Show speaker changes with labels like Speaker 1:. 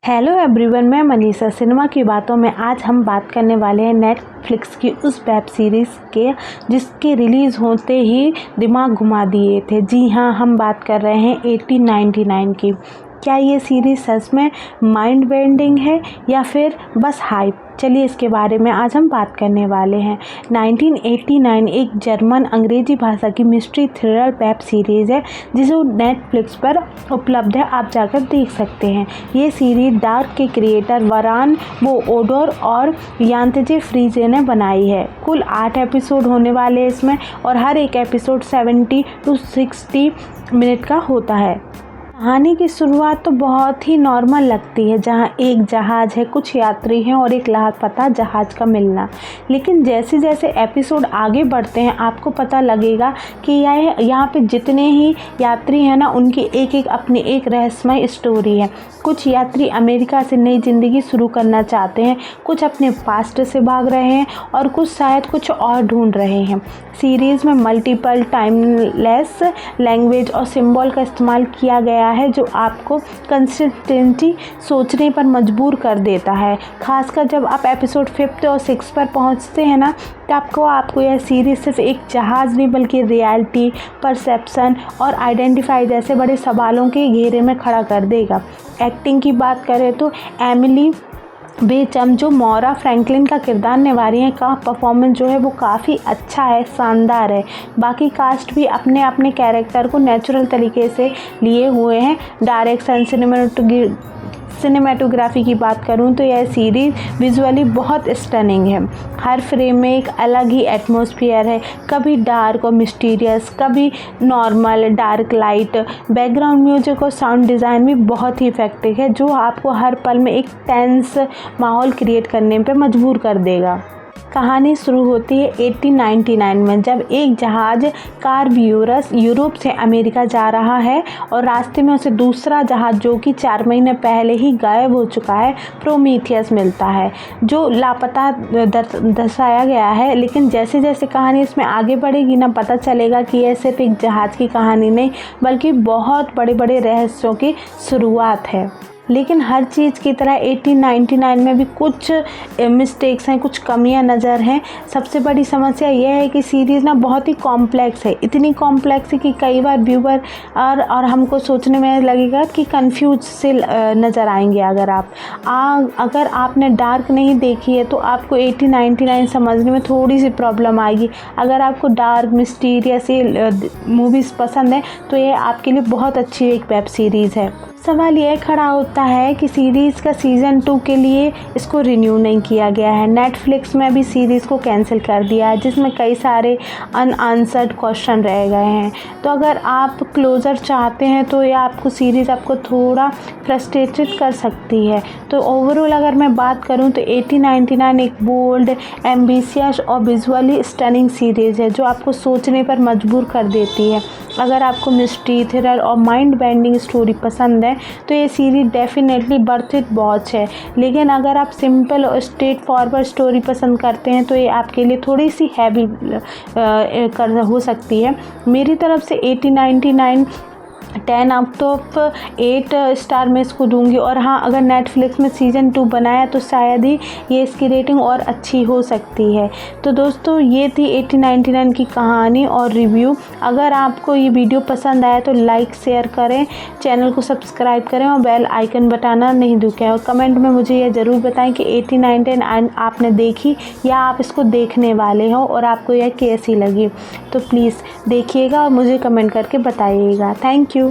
Speaker 1: Hello everyone, मैं Manisha. Cinema की बातों में आज हम बात करने वाले हैं नेटफ्लिक्स की उस वेब सीरीज़ के जिसके रिलीज़ होते ही दिमाग घुमा दिए थे। जी हाँ, हम बात कर रहे हैं 1899 की। क्या ये सीरीज़ सच में माइंड बेंडिंग है या फिर बस हाइप? चलिए इसके बारे में आज हम बात करने वाले हैं। 1989 एक जर्मन अंग्रेजी भाषा की मिस्ट्री थ्रिलर वेब सीरीज़ है जिसे नेटफ्लिक्स पर उपलब्ध है, आप जाकर देख सकते हैं। ये सीरीज़ डार्क के क्रिएटर वरान वोओडोर और यांतजे फ्रीजे ने बनाई है। कुल 8 एपिसोड होने वाले हैं इसमें और हर एक एपिसोड 70 to 60 मिनट का होता है। कहानी की शुरुआत तो बहुत ही नॉर्मल लगती है, जहां एक जहाज़ है, कुछ यात्री हैं और एक लापता जहाज़ का मिलना। लेकिन जैसे जैसे एपिसोड आगे बढ़ते हैं आपको पता लगेगा कि यहाँ पे जितने ही यात्री हैं ना, उनकी एक एक अपनी एक रहस्यमय स्टोरी है। कुछ यात्री अमेरिका से नई ज़िंदगी शुरू करना चाहते हैं, कुछ अपने पास्ट से भाग रहे हैं और कुछ शायद कुछ और ढूंढ रहे हैं। सीरीज़ में मल्टीपल टाइमलेस लैंग्वेज और सिंबल का इस्तेमाल किया गया है जो आपको कंसिस्टेंटली सोचने पर मजबूर कर देता है। खासकर जब आप एपिसोड 5 और 6 पर पहुंचते हैं ना, तो आपको यह सीरीज़ सिर्फ एक जहाज़ नहीं बल्कि रियलिटी, परसेप्शन और आइडेंटिफाई जैसे बड़े सवालों के घेरे में खड़ा कर देगा। एक्टिंग की बात करें तो एमिली बेचम जो मौरा फ्रैंकलिन का किरदार निभा रही है का परफॉर्मेंस जो है वो काफ़ी अच्छा है, शानदार है। बाकी भी अपने अपने कैरेक्टर को नेचुरल तरीके से लिए हुए हैं। डायरेक्शन, सिनेमेटोग्राफी की बात करूं तो यह सीरीज़ विजुअली बहुत स्टनिंग है। हर फ्रेम में एक अलग ही एटमॉस्फेयर है, कभी डार्क और मिस्टीरियस, कभी normal dark light. Background music और साउंड डिज़ाइन भी बहुत ही इफेक्टिव है जो आपको हर पल में एक टेंस माहौल क्रिएट करने पे मजबूर कर देगा। कहानी शुरू होती है 1899 में, जब एक जहाज़ कार्ब्यूरस यूरोप से अमेरिका जा रहा है और रास्ते में उसे दूसरा जहाज़ जो कि 4 महीने पहले ही गायब हो चुका है, प्रोमीथियस मिलता है, जो लापता दर्शाया गया है। लेकिन जैसे जैसे कहानी इसमें आगे बढ़ेगी ना, पता चलेगा कि यह सिर्फ एक जहाज़ की कहानी नहीं बल्कि बहुत बड़े बड़े रहस्यों की शुरुआत है। लेकिन हर चीज़ की तरह 1899 में भी कुछ मिस्टेक्स हैं, कुछ कमियां नज़र हैं। सबसे बड़ी समस्या यह है कि सीरीज़ ना बहुत ही कॉम्प्लेक्स है, इतनी कॉम्प्लेक्स है कि कई बार व्यूवर और हमको सोचने में लगेगा कि कंफ्यूज से नज़र आएंगे। अगर आपने डार्क नहीं देखी है तो आपको 1899 समझने में थोड़ी सी प्रॉब्लम आएगी। अगर आपको डार्क मिस्टीरियस मूवीज़ पसंद है तो ये आपके लिए बहुत अच्छी एक वेब सीरीज़ है। सवाल यह खड़ा होता है कि सीरीज़ का सीज़न 2 के लिए इसको रिन्यू नहीं किया गया है। नेटफ्लिक्स में भी सीरीज़ को कैंसिल कर दिया है जिसमें कई सारे अनआंसर्ड क्वेश्चन रह गए हैं। तो अगर आप क्लोज़र चाहते हैं तो यह सीरीज़ आपको थोड़ा फ्रस्ट्रेटेड कर सकती है। तो ओवरऑल अगर मैं बात करूं तो 1899 एक बोल्ड, एम्बिशियस और विजुअली स्टनिंग सीरीज़ है जो आपको सोचने पर मजबूर कर देती है। अगर आपको मिस्ट्री, थ्रिलर और माइंड बेंडिंग स्टोरी पसंद है तो ये series definitely worth it watch है। लेकिन अगर आप सिंपल और स्ट्रेट फॉरवर्ड स्टोरी पसंद करते हैं तो ये आपके लिए थोड़ी सी हैवी हो सकती है। मेरी तरफ से 1899 10 आउट ऑफ 8 स्टार में इसको दूंगी। और हाँ, अगर नेटफ्लिक्स में सीज़न 2 बनाया तो शायद ही ये इसकी रेटिंग और अच्छी हो सकती है। तो दोस्तों, ये थी 1899 की कहानी और रिव्यू। अगर आपको ये वीडियो पसंद आया तो लाइक शेयर करें, चैनल को सब्सक्राइब करें और बेल आइकन बटाना नहीं भूलें। और कमेंट में मुझे ये ज़रूर बताएं कि 1899 आपने देखी या आप इसको देखने वाले हो और आपको यह कैसी लगी। तो प्लीज़ देखिएगा और मुझे कमेंट करके बताइएगा। Thank you.